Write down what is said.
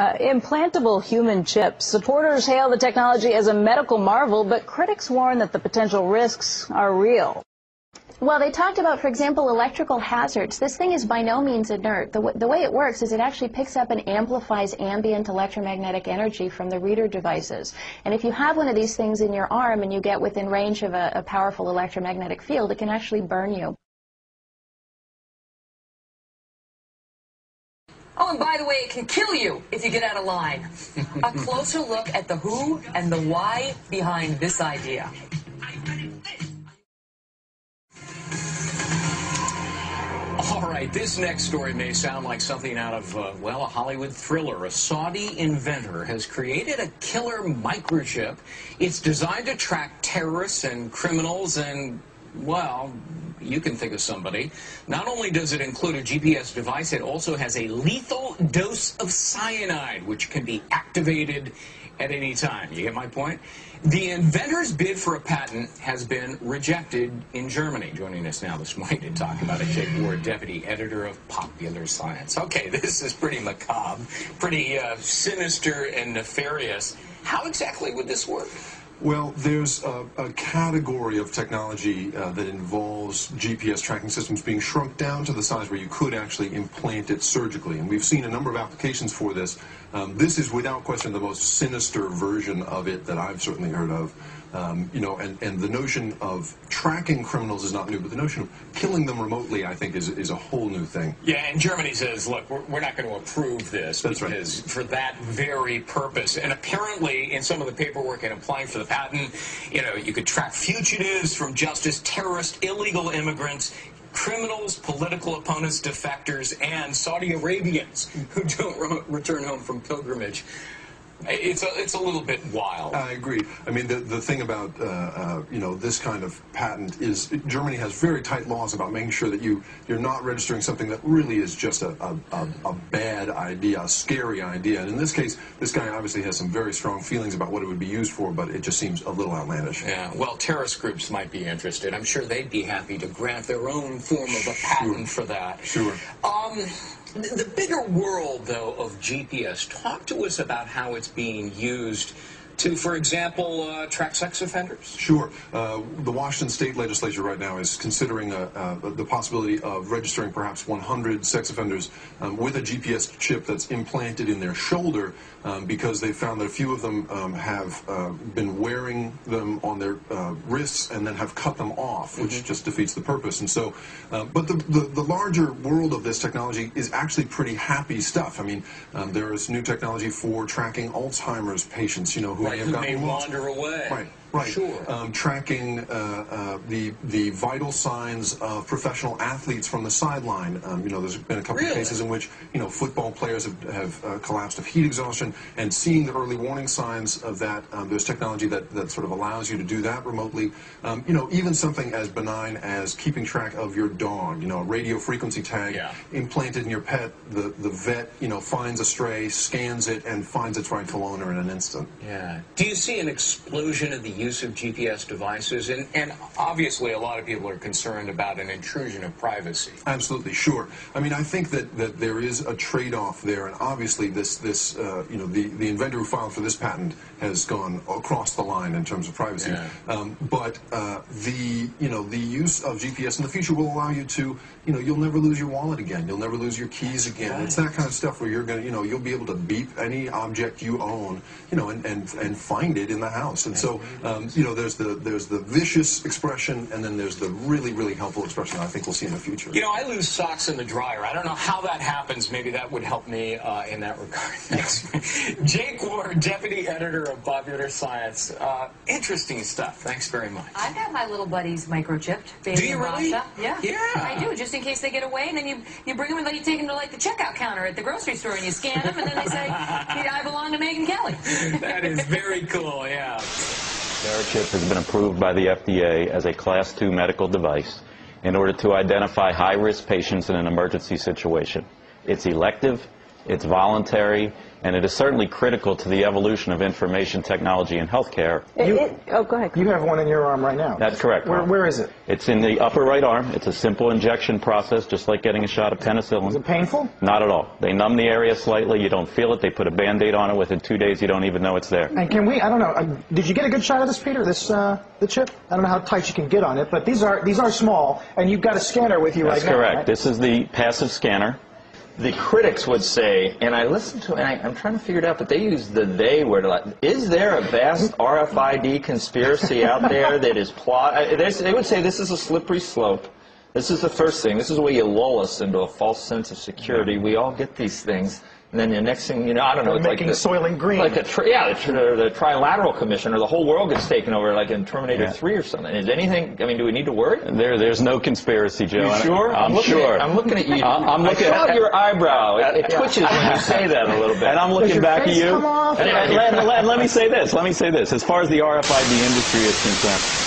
Implantable human chips. Supporters hail the technology as a medical marvel, but critics warn that the potential risks are real. Well, they talked about, for example, electrical hazards. This thing is by no means inert. The way it works is it actually picks up and amplifies ambient electromagnetic energy from the reader devices. And if you have one of these things in your arm and you get within range of a powerful electromagnetic field, it can actually burn you. Oh, and by the way, it can kill you if you get out of line. A closer look at the who and the why behind this idea. All right, this next story may sound like something out of, well, a Hollywood thriller. A Saudi inventor has created a killer microchip. It's designed to track terrorists and criminals and, well, you can think of somebody. Not only does it include a GPS device, it also has a lethal dose of cyanide, which can be activated at any time. You get my point? The inventor's bid for a patent has been rejected in Germany. Joining us now this morning to talk about it, Jake Ward, deputy editor of Popular Science. Okay, this is pretty macabre, pretty sinister and nefarious. How exactly would this work? Well, there's a category of technology that involves GPS tracking systems being shrunk down to the size where you could actually implant it surgically. And we've seen a number of applications for this. This is without question the most sinister version of it that I've certainly heard of. You know, and the notion of tracking criminals is not new, but the notion of killing them remotely, I think, is a whole new thing. Yeah, and Germany says, look, we're not going to approve this. That's because right. For that very purpose. And apparently, in some of the paperwork in applying for the patent, you know, you could track fugitives from justice, terrorists, illegal immigrants, criminals, political opponents, defectors, and Saudi Arabians who don't return home from pilgrimage. It's a little bit wild. I agree. I mean, the thing about you know, this kind of patent is Germany has very tight laws about making sure that you're not registering something that really is just a bad idea, a scary idea. And in this case, this guy obviously has some very strong feelings about what it would be used for, but it just seems a little outlandish. Yeah. Well, terrorist groups might be interested. I'm sure they'd be happy to grant their own form of a patent for that. Sure. The bigger world, though, of GPS, talk to us about how it's being used to, for example, track sex offenders. Sure. The Washington State Legislature right now is considering the possibility of registering perhaps 100 sex offenders with a GPS chip that's implanted in their shoulder because they found that a few of them have been wearing them on their wrists and then have cut them off, which just defeats the purpose. And so, but the larger world of this technology is actually pretty happy stuff. I mean, there is new technology for tracking Alzheimer's patients, you know, who may wander away. Right. Sure. Tracking the vital signs of professional athletes from the sideline. You know, there's been a couple of cases in which, you know, football players have collapsed of heat exhaustion, and seeing the early warning signs of that, there's technology that sort of allows you to do that remotely. You know, even something as benign as keeping track of your dog, you know, a radio frequency tag implanted in your pet, the vet, you know, finds a stray, scans it, and finds its rightful owner in an instant. Yeah. Do you see an explosion of the use of GPS devices? And obviously a lot of people are concerned about an intrusion of privacy. Absolutely, sure. I mean, I think that there is a trade-off there, and obviously this you know, the inventor who filed for this patent has gone across the line in terms of privacy. Yeah. But you know, the use of GPS in the future will allow you to, you know, you'll never lose your wallet again. You'll never lose your keys again. Right. It's that kind of stuff where you're going to, you know, you'll be able to beep any object you own, you know, and find it in the house. And so, you know, there's the vicious expression, and then there's the really, really helpful expression that I think we'll see in the future. You know, I lose socks in the dryer. I don't know how that happens. Maybe that would help me in that regard. Thanks. Jake Ward, deputy editor of Popular Science. Interesting stuff. Thanks very much. I've got my little buddies microchipped. Do you really? Yeah. I do, just in case they get away, and then you bring them and then you take them to like the checkout counter at the grocery store and you scan them, and then they say, I belong to Megyn Kelly. That is very cool, yeah. Their chip has been approved by the FDA as a Class II medical device in order to identify high-risk patients in an emergency situation. It's elective, It's voluntary, and it is certainly critical to the evolution of information technology in healthcare. Oh, go ahead. You have one in your arm right now. That's correct. Where is it? It's in the upper right arm. It's a simple injection process, just like getting a shot of penicillin. Is it painful? Not at all. They numb the area slightly. You don't feel it. They put a Band-Aid on it. Within 2 days, you don't even know it's there. And can we, I don't know, did you get a good shot of this, Peter, the chip? I don't know how tight you can get on it, but these are small, and you've got a scanner with you right now. That's correct. Right? This is the passive scanner. The critics would say, and I listened to it, and I'm trying to figure it out, but they use the "they" word a lot. Is there a vast RFID conspiracy out there that is they would say this is a slippery slope. This is the first thing. This is the way you lull us into a false sense of security. We all get these things. And then the next thing you know, I don't know, it's making like Soylent Green. Like the Trilateral Commission, or the whole world gets taken over, like in Terminator 3 or something. Is anything? I mean, do we need to worry? There's no conspiracy, Joe. You sure? I'm sure. I'm looking at you. I'm looking at your eyebrow. It twitches when you say that a little bit. And I'm looking back at you. Come off? And let me say this. As far as the RFID industry is concerned,